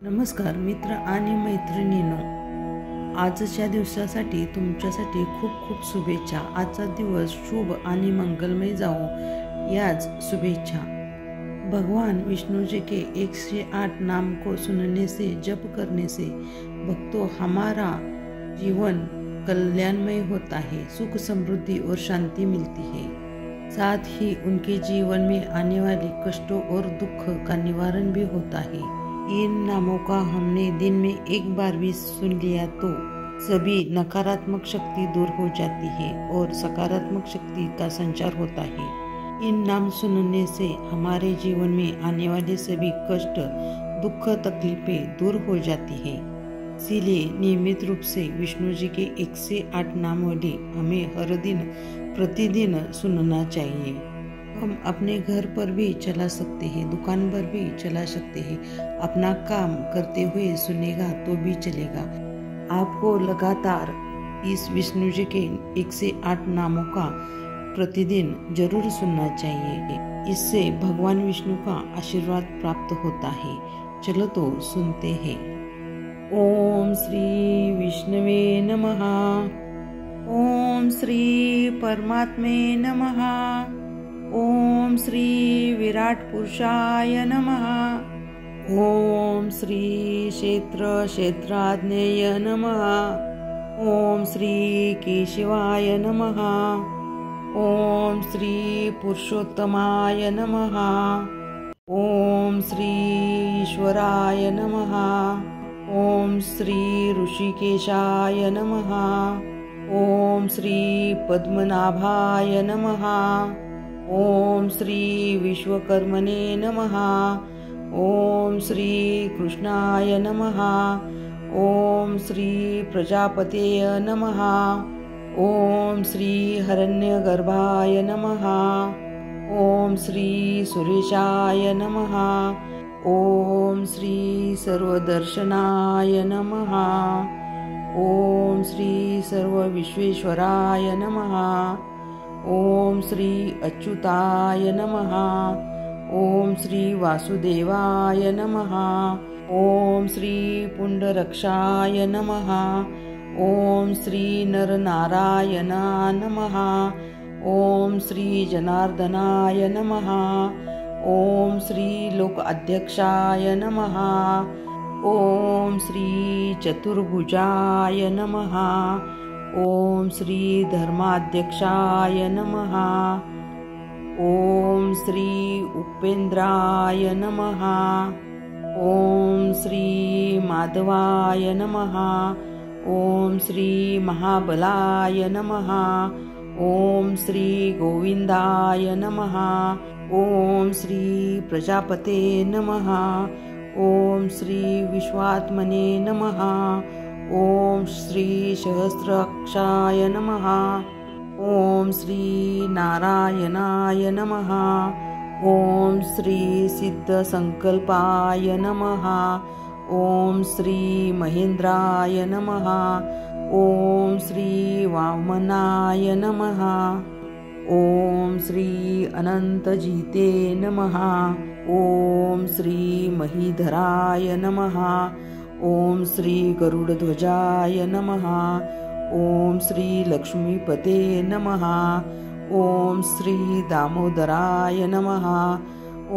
नमस्कार मित्र आणि मैत्रिणींनो, आजच्या दिवसासाठी तुमच्यासाठी खूप खूप शुभेच्छा। आजचा दिवस शुभ आणि मंगलमय जाओ याच शुभेच्छा। भगवान विष्णु जी के 108 नाम को सुनने से, जप करने से भक्तों हमारा जीवन कल्याणमय होता है, सुख समृद्धि और शांति मिलती है। साथ ही उनके जीवन में आने वाले कष्टों और दुख का निवारण भी होता है। इन नामों का हमने दिन में एक बार भी सुन लिया तो सभी नकारात्मक शक्ति दूर हो जाती है और सकारात्मक शक्ति का संचार होता है। इन नाम सुनने से हमारे जीवन में आने वाले सभी कष्ट, दुख, तकलीफें दूर हो जाती है। इसीलिए नियमित रूप से विष्णु जी के 108 नामावली हमें हर दिन प्रतिदिन सुनना चाहिए। हम अपने घर पर भी चला सकते हैं, दुकान पर भी चला सकते हैं। अपना काम करते हुए सुनेगा तो भी चलेगा। आपको लगातार इस विष्णु जी के 108 नामों का प्रतिदिन जरूर सुनना चाहिए। इससे भगवान विष्णु का आशीर्वाद प्राप्त होता है। चलो तो सुनते हैं। ओम श्री विष्णवे नमः। ओम श्री परमात्मे नमः। ओम श्री विराट पुरुषाय नमः। ओम श्री क्षेत्राज्ञेय नमः। ओम श्री केशवाय नमः। ओम श्री पुरुषोत्तमाय नमः। ओम श्री ईश्वराय नमः। ओम श्री ऋषिकेशाय नमः। ओम श्री पद्मनाभाय नमः। ओम श्री विश्वकर्मणे नमः। ओम श्री कृष्णाय नमः। ओम श्री प्रजापतये नमः। ओम श्री हिरण्यगर्भाय नमः। ओम श्री सुरेशाय नमः। ओम श्री सर्वदर्शनाय नमः। ओम श्री सर्वविश्वेश्वराय नमः। ओम श्री अच्युताय नमः। ओम श्री वासुदेवाय नमः। ओम श्री पुंडरक्षाय नमः। ओम श्री नरनारायणाय नमः। ओम श्री जनार्दनाय नमः। ओम श्री लोकाध्यक्षाय नमः। ओम श्री चतुर्भुजाय नमः। ओम श्री धर्माध्यक्षाय नमः। ओम श्री उपेन्द्राय नमः। ओम श्री माधवाय नमः। ओम श्री महाबलाय नमः। ओम श्री गोविंदाय नमः। ओम श्री प्रजापते नमः। ओम श्री विश्वात्मने नमः। ओम श्री सहस्राक्षाय नमः। ओम श्री नारायणाय नमः। ओम श्री सिद्धसंकल्पाय नमः। ओम श्री महेंद्राय नमः। ओम श्री वामनाय नमः। ओम श्री अनंतजीते नमः। ओम श्री महीधराय नमः। ओम श्री गरुड़ध्वजाय नमः। ओम श्री लक्ष्मीपते नमः। ओम श्री दामोदराय नमः।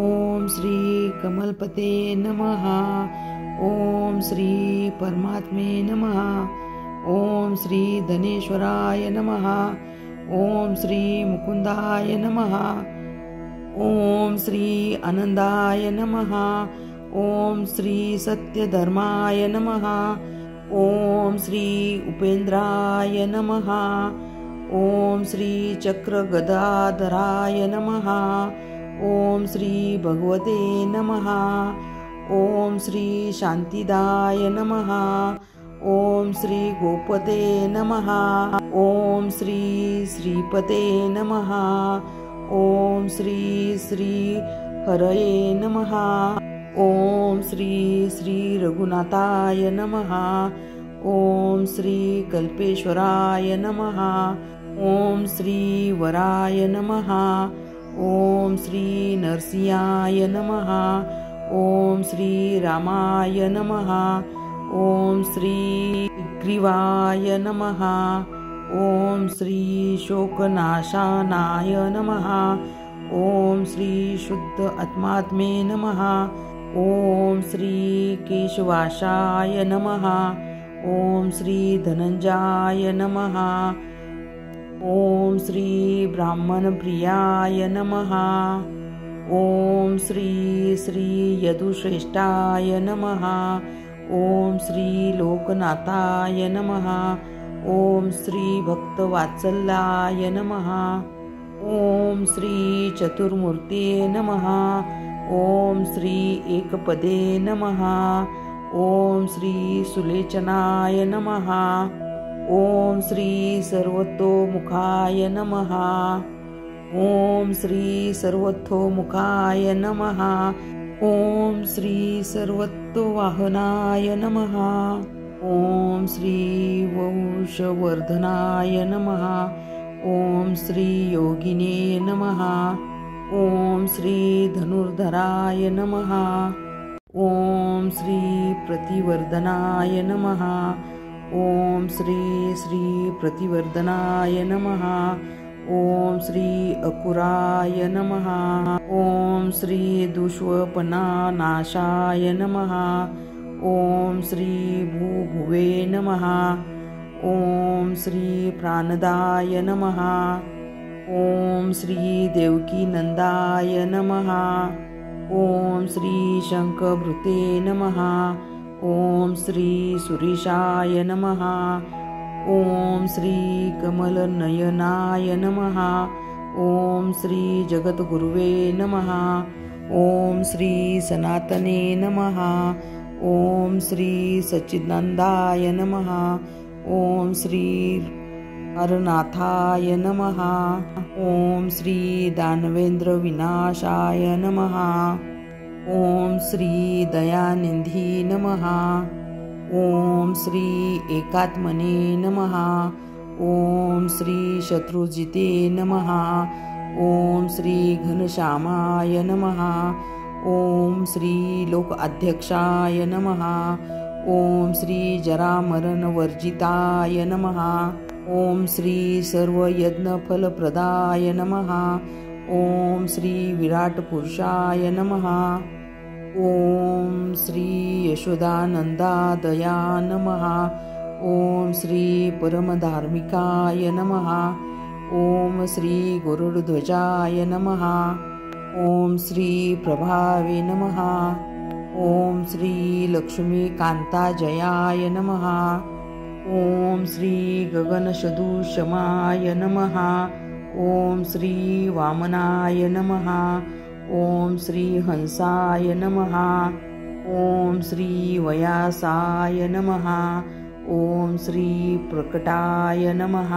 ओम श्री कमलपते नमः। ओम श्री परमात्मे नमः। ओम श्री धनेश्वराय नमः। ओम श्री मुकुंदाय नमः। ओम श्री आनंदाय नमः। ओम श्री सत्यधर्माय नमः। ओम श्री उपेन्द्राय नमः। ओम श्री चक्रगदाधराय नमः। ओम श्री भगवते नमः। ओम श्री शांतिदाय नमः। ओम श्री गोपते नमः। ओम श्री श्रीपते नमः। ओम श्री श्री हरये नमः। ओम श्री श्री रघुनाथाय नमः। ओम श्री कल्पेश्वराय नमः। ओम श्री वराय नमः। ओम श्री नरसिंहाय नमः। ओम श्री रामाय नमः। ओम श्री ग्रीवाय नमः। ओम श्री शोकनाशानाय नमः। ओम श्री शुद्ध आत्मात्मे नमः। ओम श्री केशवाशाय नमः। ओम श्री धनंजयाय नमः। ओम श्री ब्राह्मण प्रियाय नमः। ओम श्री श्री यदुश्रेष्ठाय नमः। ओम श्री लोकनाथाय नमः। ओम श्री भक्तवात्सल्याय नमः। ओम श्री चतुर्मूर्ते नमः। ओम श्री एकपदे नमः। ओम श्री सुलेचनाय नमः। ओम श्री सर्वतोमुखाय नमः। ओम श्री सर्वतोमुखाय नमः। ओम श्री सर्वतोवाहनाय नमः। ओम श्री वंशवर्धनाय नमः। ओम श्री योगिने नमः। ओम श्री धनुर्धराय नमः। ओम श्री प्रतिवर्धनाय नमः। ओम श्री श्री प्रतिवर्धनाय नमः। ओम श्री अकुराय नमः। ओम श्री दुष्वपनानाशाय नमः। ओम श्री भूभुवे नमः। ओम श्री प्राणदाय नमः। ओम श्री देवकीनंदाय नमः। ओम श्री शंखभृते नमः। ओम श्री सुरेशाय नमः। ओम श्री कमलनयनाय नमः। ओम श्री जगद्गुरुवे नमः। ओम श्री सनातने नमः। ओम श्री सच्चिदानंदाय नमः। ओम श्री हरनाथाय नमः। ओम श्री दानवेंद्र विनाशाय नमः। ओम श्री दयानिधी नमः। ओम श्री एकात्मने नमः। ओम श्री शत्रुजिते नमः। ओम श्री घनश्यामाय नमः। ओम श्री लोकाध्यक्षाय नमः। ओम श्री जरामरणवर्जिताय नमः। ओम श्री सर्वयज्ञफलप्रदाय नमः। ओम श्री विराट पुरुषाय नमः। ओम श्री यशोदानंदादया नमः। ओम श्री परमधार्मिकाय नमः। ओम श्री गरुडध्वजाय नमः। ओम श्री प्रभावे नमः। ओम श्री लक्ष्मीकांताजयाय नमः। ओम श्री गगनसदृशमाय नमः। ओम श्री वामनाय नमः। ओम श्री हंसाय नमः। ओम श्री व्यासाय नमः। ओम श्री प्रकटाय नमः।